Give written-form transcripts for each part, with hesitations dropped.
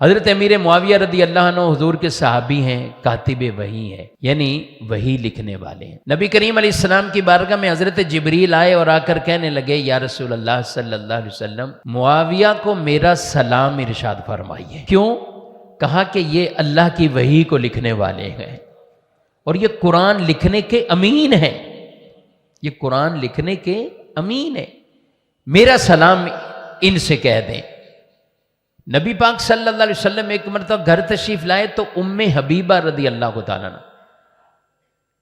حضرت امیر معاویہ رضی اللہ عنہ حضور کے صحابی ہیں، کاتب وحی ہے، یعنی وحی لکھنے والے ہیں۔ نبی کریم علیہ السلام کی بارگاہ میں حضرت جبریل آئے اور آ کر کہنے لگے یا رسول اللہ صلی اللہ علیہ وسلم، معاویہ کو میرا سلام ارشاد فرمائیے۔ کیوں؟ کہا کہ یہ اللہ کی وحی کو لکھنے والے ہیں اور یہ قرآن لکھنے کے امین ہیں، یہ قرآن لکھنے کے امین ہیں، میرا سلام ان سے کہہ دیں۔ نبی پاک صلی اللہ علیہ وسلم ایک مرتبہ گھر تشریف لائے تو ام حبیبہ رضی اللہ تعالیٰ عنہ،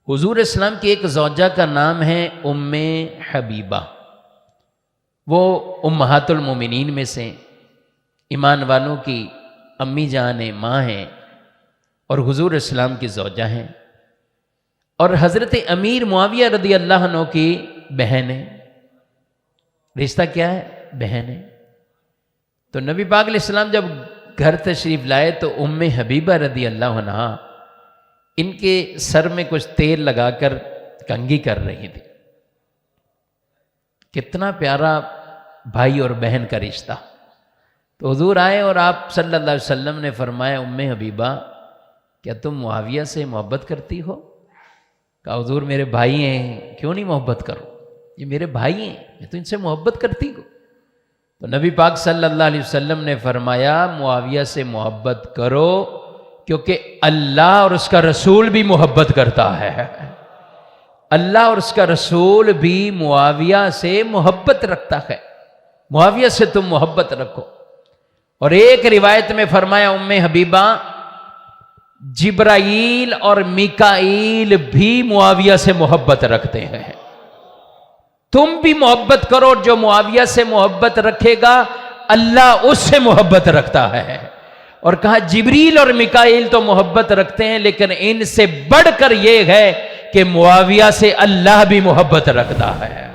حضور اسلام کی ایک زوجہ کا نام ہے ام حبیبہ، وہ امہات المومنین میں سے ایمان والوں کی امی جان ہیں، ماں ہیں، اور حضور اسلام کی زوجہ ہیں، اور حضرت امیر معاویہ رضی اللہ عنہ کی بہن ہے۔ رشتہ کیا ہے؟ بہن ہے۔ تو نبی پاک علیہ السلام جب گھر تشریف لائے تو ام حبیبہ رضی اللہ عنہ ان کے سر میں کچھ تیل لگا کر کنگھی کر رہی تھی۔ کتنا پیارا بھائی اور بہن کا رشتہ۔ تو حضور آئے اور آپ صلی اللہ علیہ وسلم نے فرمایا ام حبیبہ کیا تم معاویہ سے محبت کرتی ہو؟ کہا حضور میرے بھائی ہیں، کیوں نہیں محبت کرو، یہ میرے بھائی ہیں، میں تو ان سے محبت کرتی ہوں۔ تو نبی پاک صلی اللہ علیہ وسلم نے فرمایا معاویہ سے محبت کرو کیونکہ اللہ اور اس کا رسول بھی محبت کرتا ہے، اللہ اور اس کا رسول بھی معاویہ سے محبت رکھتا ہے، معاویہ سے تم محبت رکھو۔ اور ایک روایت میں فرمایا ام حبیبہ جبرائیل اور میکائیل بھی معاویہ سے محبت رکھتے ہیں، تم بھی محبت کرو، جو معاویہ سے محبت رکھے گا اللہ اس سے محبت رکھتا ہے۔ اور کہا جبریل اور میکائیل تو محبت رکھتے ہیں لیکن ان سے بڑھ کر یہ ہے کہ معاویہ سے اللہ بھی محبت رکھتا ہے۔